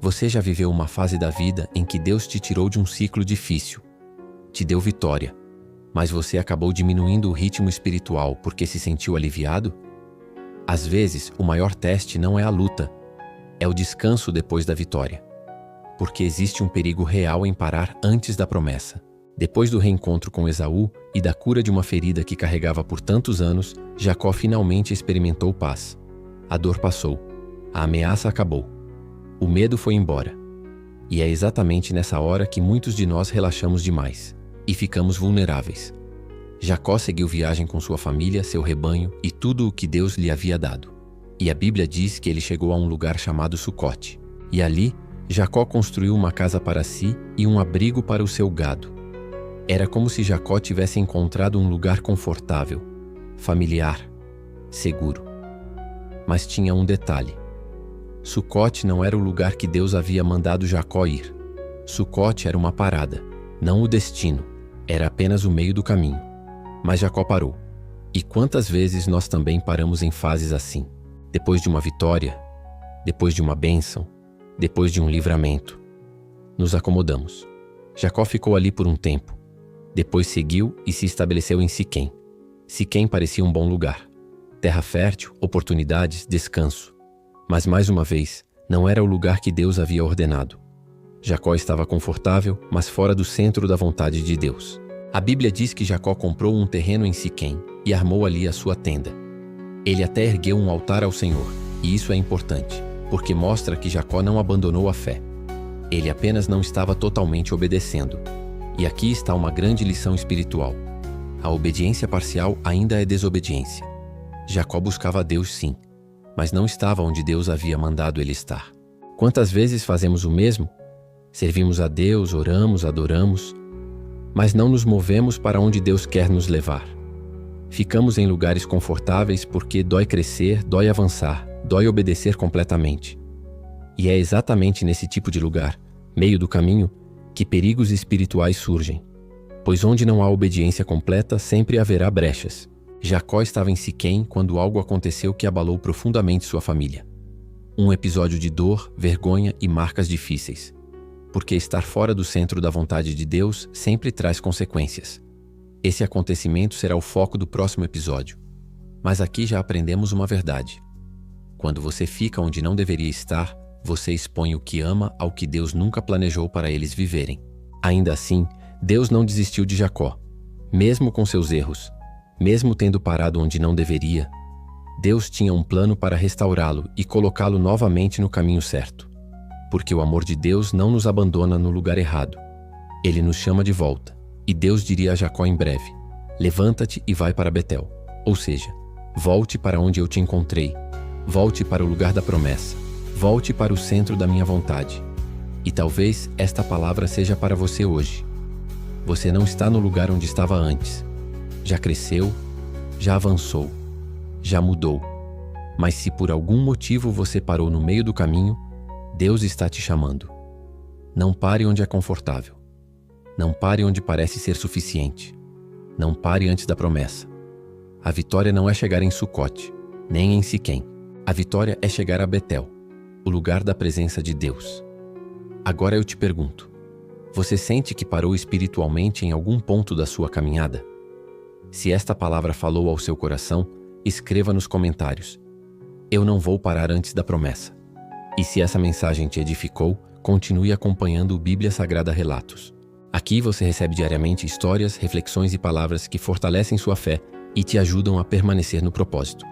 Você já viveu uma fase da vida em que Deus te tirou de um ciclo difícil, te deu vitória, mas você acabou diminuindo o ritmo espiritual porque se sentiu aliviado? Às vezes, o maior teste não é a luta, é o descanso depois da vitória. Porque existe um perigo real em parar antes da promessa. Depois do reencontro com Esaú e da cura de uma ferida que carregava por tantos anos, Jacó finalmente experimentou paz. A dor passou, a ameaça acabou, o medo foi embora. E é exatamente nessa hora que muitos de nós relaxamos demais e ficamos vulneráveis. Jacó seguiu viagem com sua família, seu rebanho e tudo o que Deus lhe havia dado. E a Bíblia diz que ele chegou a um lugar chamado Sucote. E ali, Jacó construiu uma casa para si e um abrigo para o seu gado. Era como se Jacó tivesse encontrado um lugar confortável, familiar, seguro. Mas tinha um detalhe. Sucote não era o lugar que Deus havia mandado Jacó ir. Sucote era uma parada, não o destino. Era apenas o meio do caminho. Mas Jacó parou. E quantas vezes nós também paramos em fases assim? Depois de uma vitória, depois de uma bênção, depois de um livramento. Nos acomodamos. Jacó ficou ali por um tempo. Depois seguiu e se estabeleceu em Siquém. Siquém parecia um bom lugar. Terra fértil, oportunidades, descanso. Mas mais uma vez, não era o lugar que Deus havia ordenado. Jacó estava confortável, mas fora do centro da vontade de Deus. A Bíblia diz que Jacó comprou um terreno em Siquém e armou ali a sua tenda. Ele até ergueu um altar ao Senhor, e isso é importante, porque mostra que Jacó não abandonou a fé. Ele apenas não estava totalmente obedecendo. E aqui está uma grande lição espiritual. A obediência parcial ainda é desobediência. Jacó buscava a Deus sim, mas não estava onde Deus havia mandado ele estar. Quantas vezes fazemos o mesmo? Servimos a Deus, oramos, adoramos, mas não nos movemos para onde Deus quer nos levar. Ficamos em lugares confortáveis porque dói crescer, dói avançar, dói obedecer completamente. E é exatamente nesse tipo de lugar, meio do caminho, que perigos espirituais surgem. Pois onde não há obediência completa, sempre haverá brechas. Jacó estava em Siquém quando algo aconteceu que abalou profundamente sua família. Um episódio de dor, vergonha e marcas difíceis. Porque estar fora do centro da vontade de Deus sempre traz consequências. Esse acontecimento será o foco do próximo episódio. Mas aqui já aprendemos uma verdade. Quando você fica onde não deveria estar, você expõe o que ama ao que Deus nunca planejou para eles viverem. Ainda assim, Deus não desistiu de Jacó. Mesmo com seus erros, mesmo tendo parado onde não deveria, Deus tinha um plano para restaurá-lo e colocá-lo novamente no caminho certo. Porque o amor de Deus não nos abandona no lugar errado. Ele nos chama de volta. E Deus diria a Jacó em breve: levanta-te e vai para Betel. Ou seja, volte para onde eu te encontrei. Volte para o lugar da promessa. Volte para o centro da minha vontade. E talvez esta palavra seja para você hoje. Você não está no lugar onde estava antes. Já cresceu, já avançou, já mudou. Mas se por algum motivo você parou no meio do caminho, Deus está te chamando. Não pare onde é confortável. Não pare onde parece ser suficiente. Não pare antes da promessa. A vitória não é chegar em Sucote, nem em Siquém. A vitória é chegar a Betel, o lugar da presença de Deus. Agora eu te pergunto, você sente que parou espiritualmente em algum ponto da sua caminhada? Se esta palavra falou ao seu coração, escreva nos comentários: eu não vou parar antes da promessa. E se essa mensagem te edificou, continue acompanhando o Bíblia Sagrada Relatos. Aqui você recebe diariamente histórias, reflexões e palavras que fortalecem sua fé e te ajudam a permanecer no propósito.